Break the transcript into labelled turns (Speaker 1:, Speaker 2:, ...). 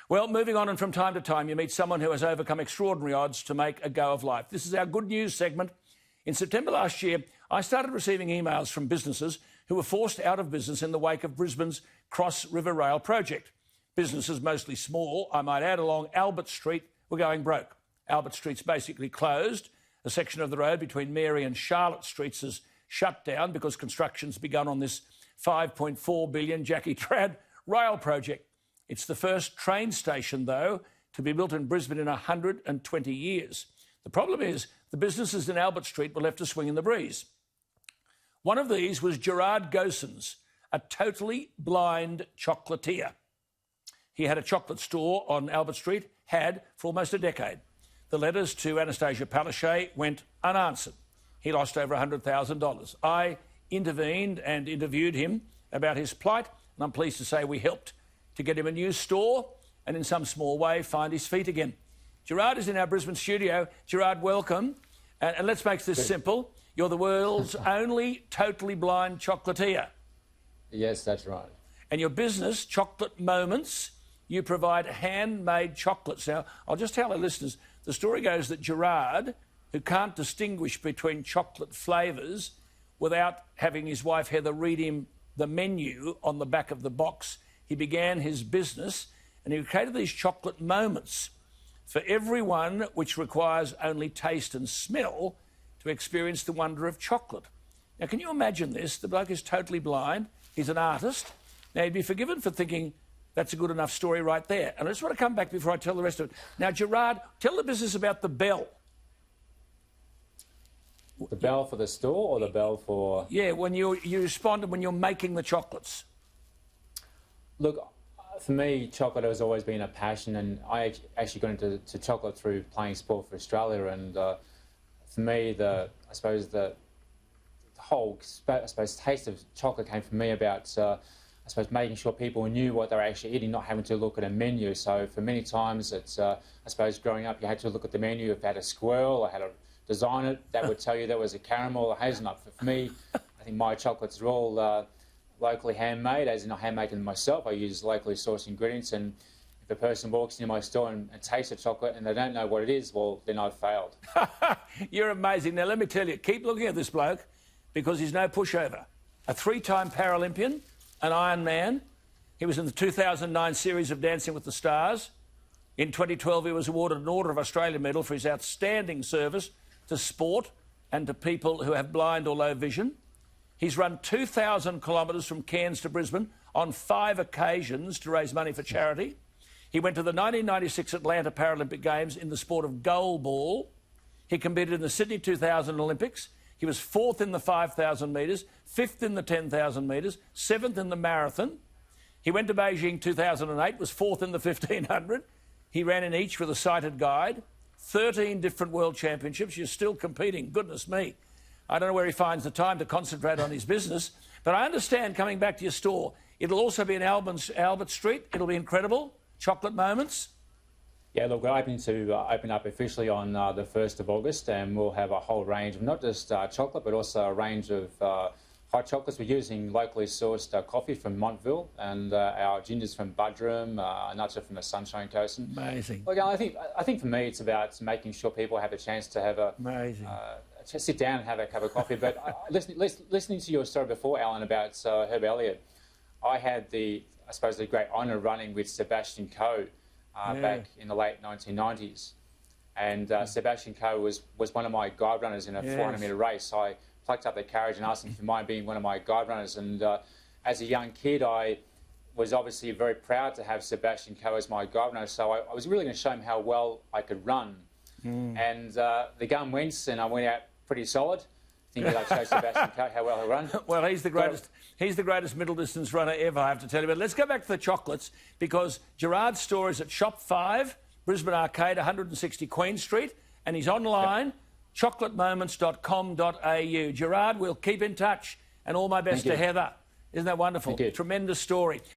Speaker 1: Well, moving on, and from time to time, you meet someone who has overcome extraordinary odds to make a go of life. This is our good news segment. In September last year, I started receiving emails from businesses who were forced out of business in the wake of Brisbane's Cross River Rail project. Businesses, mostly small, I might add, along Albert Street, were going broke. Albert Street's basically closed. A section of the road between Mary and Charlotte Streets is shut down because construction's begun on this $5.4 billion Jackie Trad rail project. It's the first train station, though, to be built in Brisbane in 120 years. The problem is the businesses in Albert Street were left to swing in the breeze. One of these was Gerrard Gosens, a totally blind chocolatier. He had a chocolate store on Albert Street, had for almost a decade. The letters to Anastacia Palaszczuk went unanswered. He lost over $100,000. I intervened and interviewed him about his plight, and I'm pleased to say we helped to get him a new store and in some small way find his feet again. Gerrard is in our Brisbane studio. Gerrard, welcome. And let's make this simple. You're the world's only totally blind chocolatier.
Speaker 2: Yes, that's right.
Speaker 1: And your business, Chocolate Moments, you provide handmade chocolates. Now, I'll just tell our listeners, the story goes that Gerrard, who can't distinguish between chocolate flavours without having his wife Heather read him the menu on the back of the box, he began his business and he created these chocolate moments for everyone, which requires only taste and smell to experience the wonder of chocolate. Now, can you imagine this? The bloke is totally blind. He's an artist. Now, he'd be forgiven for thinking that's a good enough story right there. And I just want to come back before I tell the rest of it. Now, Gerrard, tell the business about the bell.
Speaker 2: The bell for the store or the bell for...
Speaker 1: Yeah, when you responded when you're making the chocolates.
Speaker 2: Look, for me, chocolate has always been a passion, and I actually got into chocolate through playing sport for Australia. And for me, the whole taste of chocolate came from me about making sure people knew what they were actually eating, not having to look at a menu. So for many times, it's growing up, you had to look at the menu. If it had a squirrel or had to design it, that would tell you there was a caramel or hazelnut. For me, I think my chocolates are all locally handmade, as in I handmade them myself. I use locally sourced ingredients, and if a person walks into my store and tastes a chocolate and they don't know what it is, well, then I've failed.
Speaker 1: You're amazing. Now, let me tell you, keep looking at this bloke because he's no pushover. A three-time Paralympian, an Ironman. He was in the 2009 series of Dancing with the Stars. In 2012, he was awarded an Order of Australia medal for his outstanding service to sport and to people who have blind or low vision. He's run 2,000 kilometres from Cairns to Brisbane on 5 occasions to raise money for charity. He went to the 1996 Atlanta Paralympic Games in the sport of goalball. He competed in the Sydney 2000 Olympics. He was 4th in the 5,000 metres, 5th in the 10,000 metres, 7th in the marathon. He went to Beijing 2008, was 4th in the 1,500. He ran in each with a sighted guide. 13 different world championships. You're still competing. Goodness me. I don't know where he finds the time to concentrate on his business. But I understand, coming back to your store, it'll also be in Albert Street. It'll be incredible. Chocolate Moments.
Speaker 2: Yeah, look, we're hoping to open up officially on the 1st of August, and we'll have a whole range of not just chocolate, but also a range of hot chocolates. We're using locally sourced coffee from Montville, and our gingers from Buderim, nuts are from the Sunshine Coast.
Speaker 1: Amazing.
Speaker 2: Look, I think for me it's about making sure people have a chance to have just sit down and have a cup of coffee. But listening to your story before, Alan, about Herb Elliott, I had the great honour of running with Sebastian Coe back in the late 1990s. And Sebastian Coe was one of my guide runners in a 400-metre race. I plucked up their courage and asked him if he might being one of my guide runners. And as a young kid, I was obviously very proud to have Sebastian Coe as my guide runner. So I was really going to show him how well I could run. And the gun went, and I went out pretty solid, thinking I'd show Sebastian Coe how well he'll run.
Speaker 1: Well, he's the greatest. He's the greatest middle distance runner ever, I have to tell you. But let's go back to the chocolates, because Gerrard's store is at Shop 5, Brisbane Arcade, 160 Queen Street, and he's online, chocolatemoments.com.au. Gerrard, we'll keep in touch, and all my best to Heather. Isn't that wonderful?
Speaker 2: Thank you.
Speaker 1: Tremendous story.